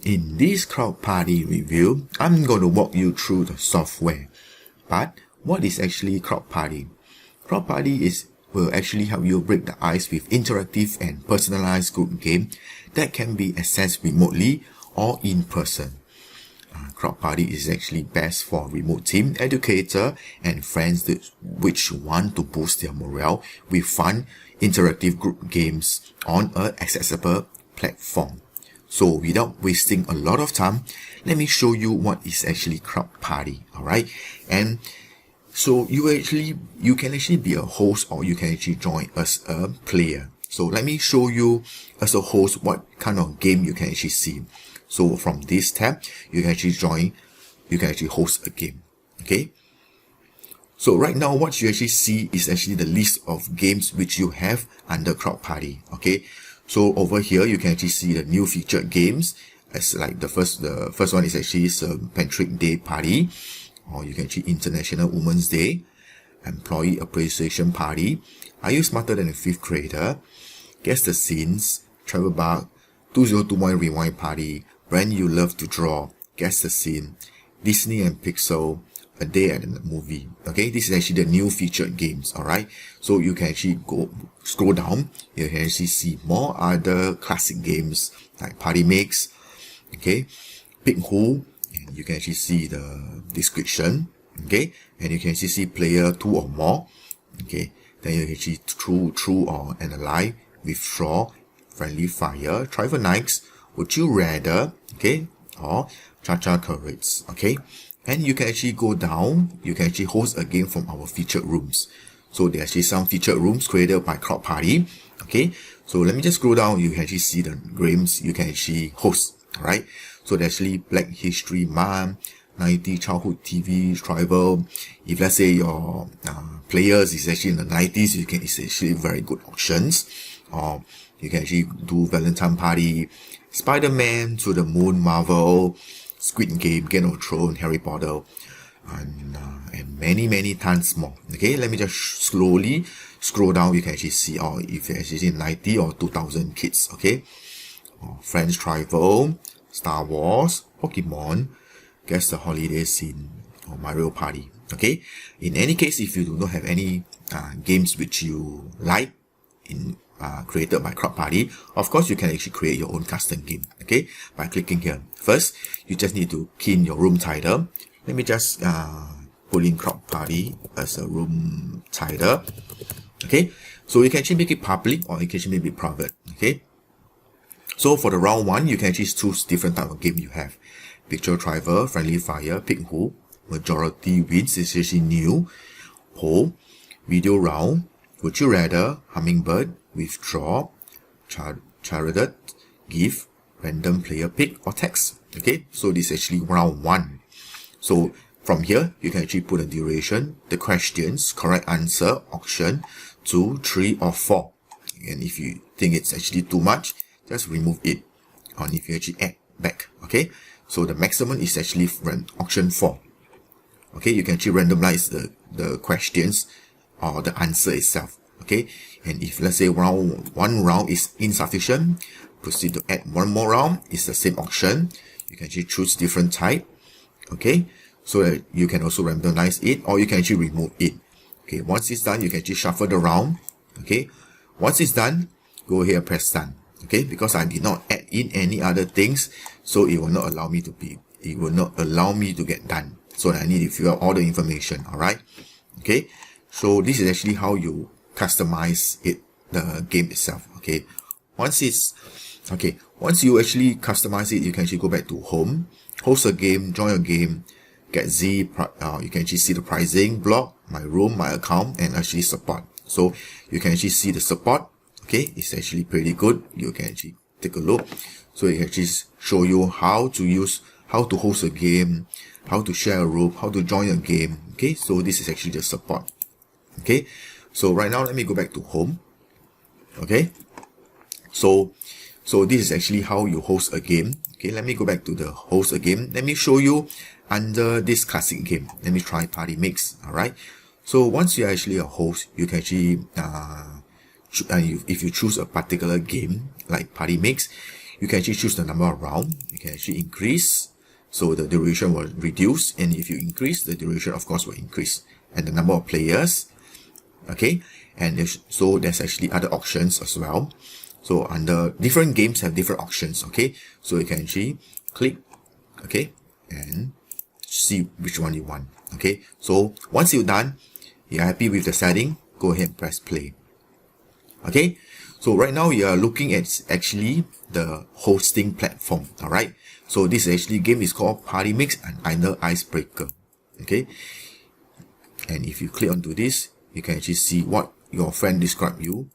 In this CrowdParty review, I'm going to walk you through the software. But what is actually CrowdParty? CrowdParty will actually help you break the ice with interactive and personalized group game that can be accessed remotely or in person. CrowdParty is actually best for remote team, educator, and friends which want to boost their morale with fun, interactive group games on an accessible platform. So without wasting a lot of time, let me show you what is actually CrowdParty, alright? And so you can actually be a host, or you can actually join as a player. So let me show you as a host what kind of game you can actually see. So from this tab, you can actually host a game, okay? So right now, what you actually see is actually the list of games which you have under CrowdParty, okay? So over here, you can actually see the new featured games, as like the first one is actually St. Patrick's Day Party, or you can actually International Women's Day, Employee Appreciation Party, Are You Smarter Than a Fifth Grader, Guess the Scenes, Travel Bug, 2021 Rewind Party, Brand You Love to Draw, Guess the Scene, Disney and Pixel, A Day at the Movie. Okay, this is actually the new featured games. Alright, so you can actually scroll down. You can actually see more other classic games like Party Mix, okay, Pick Who, and you can actually see the description. Okay, and you can actually see player 2 or more. Okay, then you can actually true or analyze, withdraw, friendly fire, tribal nights, would you rather, okay, or cha-cha turrets. Okay, and you can actually go down. You can actually host a game from our featured rooms. So there are actually some featured rooms created by CrowdParty. Okay, so let me just scroll down. You can actually see the games you can actually host. All right, so there's actually Black History Month, 90 childhood TV tribal. If let's say your players is actually in the 90s, it's actually very good options. Or you can actually do Valentine Party, Spider-Man, To the Moon, Marvel, Squid Game, Game of Thrones, Harry Potter, and many tons more. Okay, let me just slowly scroll down. You can actually see, or if you actually see 90 or 2000 kids. Okay, Friends Tribal, Star Wars, Pokemon, Guess the Holiday Scene, or Mario Party. Okay, in any case, if you do not have any games which you like created by CrowdParty, of course you can actually create your own custom game. Okay, by clicking here. First, you just need to key in your room title. Let me just put in CrowdParty as a room title. Okay, so you can actually make it public, or you can actually make it private. Okay, so for the round 1, you can actually choose different type of game you have. Picture Tribal, Friendly Fire, Pick Who, Majority Wins is actually new, Poll, Video Round, Would You Rather, Hummingbird, Withdraw, Charted, Give, Random Player Pick, or Text. Okay, so this is actually round 1. So from here, you can actually put a duration, the questions, correct answer, option, 2, 3, or 4. And if you think it's actually too much, just remove it. Or if you actually add back. Okay, so the maximum is actually option 4. Okay, you can actually randomize the questions or the answer itself. Okay, and if let's say one round is insufficient, proceed to add one more round. It's the same option. You can actually choose different type. Okay, so that you can also randomize it, or you can actually remove it. Okay, once it's done, you can actually shuffle the round. Okay, once it's done, go here and press done. Okay, because I did not add in any other things, so it will not allow me to get done. So I need to fill out all the information. All right. Okay, so this is actually how you customize the game itself. Okay, once you actually customize it, you can actually go back to home, host a game, join a game, get you can actually see the pricing, blog, my room, my account, and actually support. So you can actually see the support. Okay, it's actually pretty good. You can actually take a look. So it actually show you how to host a game, how to share a room, how to join a game. Okay, so this is actually the support. Okay, so right now let me go back to home. Okay, so this is actually how you host a game. Okay, let me go back to the host a game. Let me show you under this classic game. Let me try Party Mix. All right, so once you're actually a host, you can actually if you choose a particular game like Party Mix, you can actually choose the number of round. You can actually increase, so the duration will reduce, and if you increase, the duration of course will increase, and the number of players. Okay, and so there's actually other options as well. So under different games have different options. Okay, so you can actually click, okay, and see which one you want. Okay, so once you're done, you're happy with the setting, go ahead and press play. Okay, so right now you are looking at actually the hosting platform. All right, so this actually game is called Party Mix and under Icebreaker. Okay, and if you click onto this, you can actually see what your friend described you.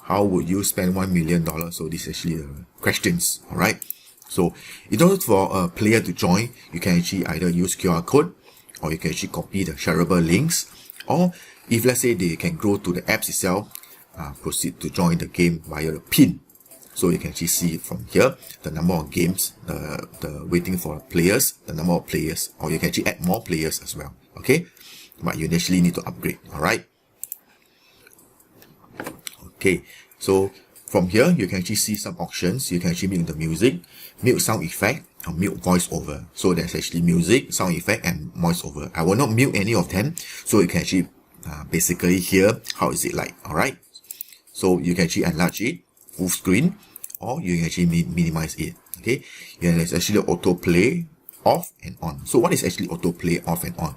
How would you spend $1 million? So this is actually questions. All right, so in order for a player to join, you can actually either use QR code, or you can actually copy the shareable links, or if let's say they can go to the apps itself, proceed to join the game via the pin. So you can actually see from here the number of games, the waiting for players, the number of players, or you can actually add more players as well. Okay, but you initially need to upgrade. All right. Okay, so from here you can actually see some options. You can actually mute the music, mute sound effect, or mute voiceover. So there's actually music, sound effect, and voiceover. I will not mute any of them, so you can actually basically hear how is it like. All right. So you can actually enlarge it full screen, or you can actually minimize it. Okay, yeah, there's actually autoplay off and on. So what is actually autoplay off and on?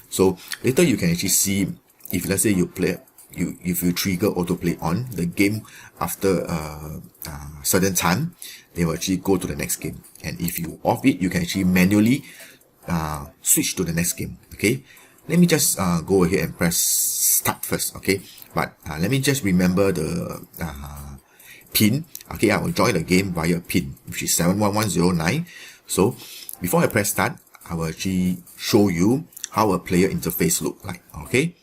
So later you can actually see, if let's say you play, if you trigger autoplay on, the game after a certain time, they will actually go to the next game. And if you off it, you can actually manually switch to the next game. Okay, let me just go ahead and press start first. Okay, but let me just remember the pin. Okay, I will join the game via pin, which is 71109. So before I press start, I will actually show you how a player interface look like. Okay,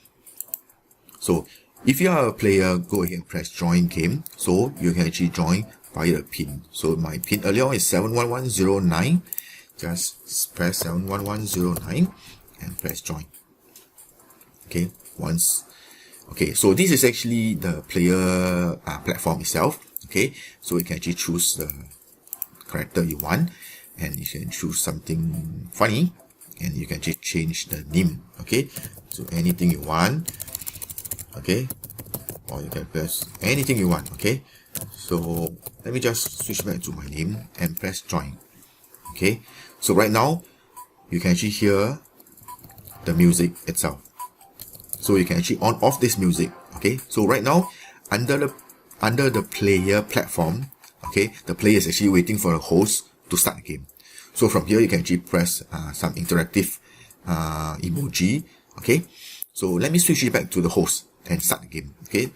so if you are a player, go ahead and press join game. So you can actually join via the pin. So my pin earlier on is 71109. Just press 71109 and press join. Okay, once. Okay, so this is actually the player platform itself. Okay, so you can actually choose the character you want, and you can choose something funny, and you can actually change the name. Okay, so anything you want. Okay, or you can press anything you want. Okay, so let me just switch back to my name and press join. Okay, so right now you can actually hear the music itself. So you can actually on off this music. Okay, so right now under the player platform, okay, the player is actually waiting for the host to start the game. So from here you can actually press some interactive emoji. Okay, so let me switch it back to the host and start the game. Okay,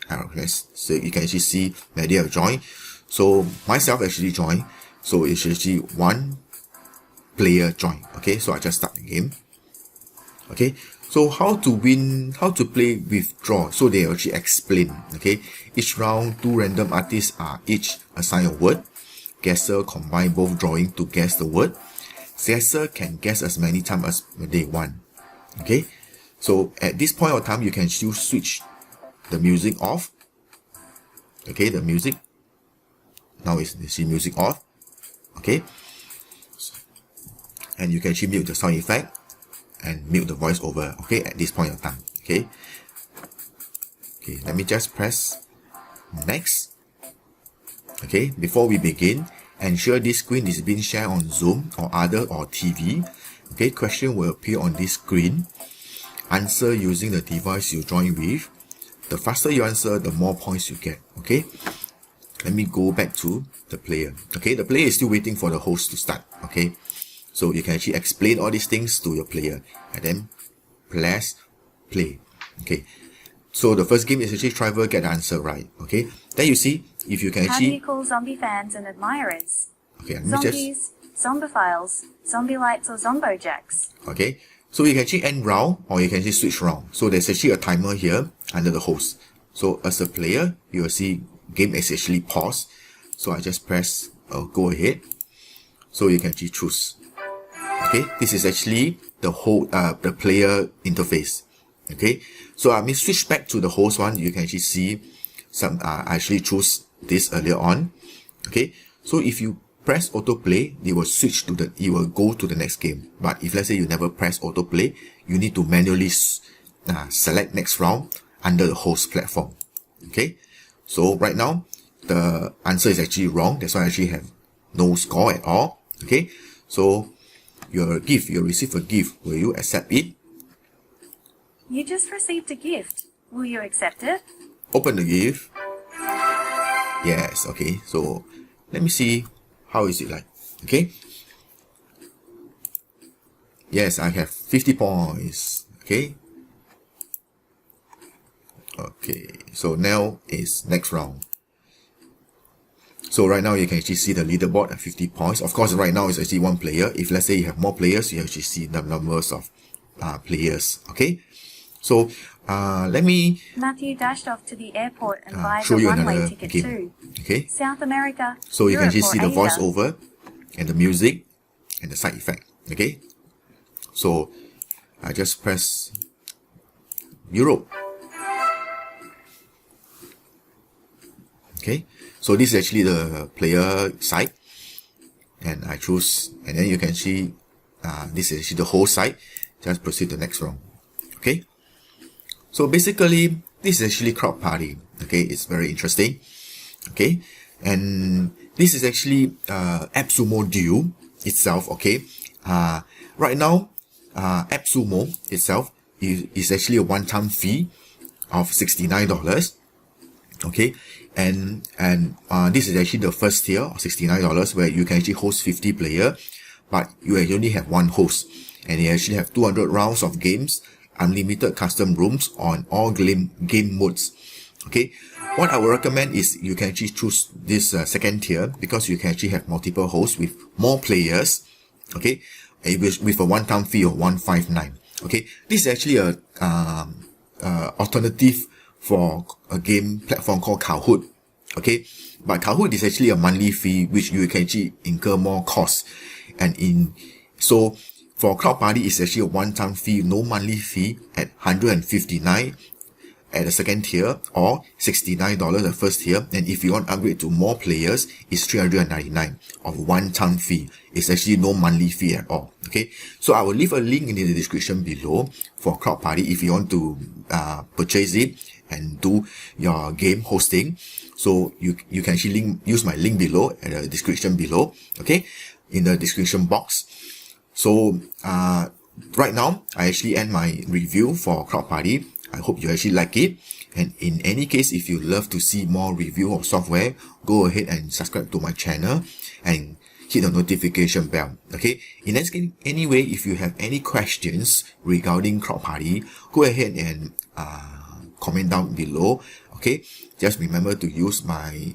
so you can actually see the idea of join. So myself actually join. So it's actually one player join. Okay, so I just start the game. Okay, so how to win, how to play with draw. So they actually explain. Okay, each round 2 random artists are each assigned a word. Guesser combine both drawing to guess the word. Guesser can guess as many times as they want. Okay, so at this point of time you can still switch the music off. Okay, the music now is the music off. Okay, and you can actually mute the sound effect and mute the voiceover. Okay, at this point of time. Okay, let me just press next. Okay, before we begin, ensure this screen is being shared on Zoom or TV. Okay, question will appear on this screen. Answer using the device you join with. The faster you answer, the more points you get. Okay, let me go back to the player. Okay, the player is still waiting for the host to start. Okay, so you can actually explain all these things to your player and then press play. Okay, so the first game is actually try to get the answer right. Okay, then you see if you can actually. How do you call zombie fans and admirers? Okay, let me Zombies, zombophiles, zombie lights, or zombojacks. Okay, so you can actually end round or you can actually switch round. So there's actually a timer here under the host. So as a player, you will see game is actually paused. So I just press go ahead. So you can actually choose. Okay, this is actually the whole the player interface. Okay, so I may switch back to the host one. You can actually see some I actually choose this earlier on. Okay, so if you press autoplay, it will switch to it will go to the next game. But if let's say you never press autoplay, you need to manually select next round under the host platform. Okay, so right now the answer is actually wrong. That's why I actually have no score at all. Okay, so you receive a gift. Will you accept it? You just received a gift. Will you accept it? Open the gift. Yes, okay, so let me see how is it like. Okay, yes, I have 50 points. Okay, so now is next round. So right now you can actually see the leaderboard at 50 points. Of course, right now it's actually one player. If let's say you have more players, you actually see the numbers of players. Okay, so let me Matthew dashed off to the airport and buys show a you one-way another ticket game. to Okay, South America, so you can Europe, actually see or the Asia. voiceover and the music and the side effect. Okay, so I just press Europe. Okay, so this is actually the player side, and I choose, and then you can see this is actually the whole side. Just proceed to the next round. Okay, so basically this is actually CrowdParty. Okay, it's very interesting. Okay, and this is actually Appsumo Deal itself. Okay, right now Appsumo itself is actually a one-time fee of $69. Okay, and this is actually the first tier of $69, where you can actually host 50 players, but you only have one host, and you actually have 200 rounds of games, unlimited custom rooms on all game modes. Okay, what I would recommend is you can actually choose this second tier, because you can actually have multiple hosts with more players. Okay, with a one-time fee of $159. Okay, this is actually a alternative for a game platform called Kahoot. Okay, but Kahoot is actually a monthly fee, which you can actually incur more costs. And so for CrowdParty, it's actually a one-time fee, no monthly fee, at $159 at the second tier, or $69 the first tier. And if you want to upgrade to more players, it's $399 of one-time fee. It's actually no monthly fee at all. Okay, so I will leave a link in the description below for CrowdParty if you want to purchase it and do your game hosting. So you can actually use my link below at the description below. Okay, in the description box. So right now I actually end my review for CrowdParty. I hope you actually like it. And in any case, if you love to see more review of software, go ahead and subscribe to my channel and hit the notification bell. Okay, in any way, if you have any questions regarding CrowdParty, go ahead and comment down below. Okay, just remember to use my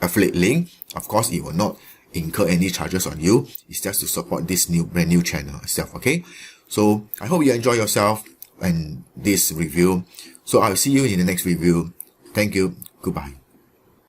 affiliate link. Of course, it will not incur any charges on you. It's just to support this brand new channel itself. Okay, so I hope you enjoy yourself and this review. So I'll see you in the next review. Thank you. Goodbye.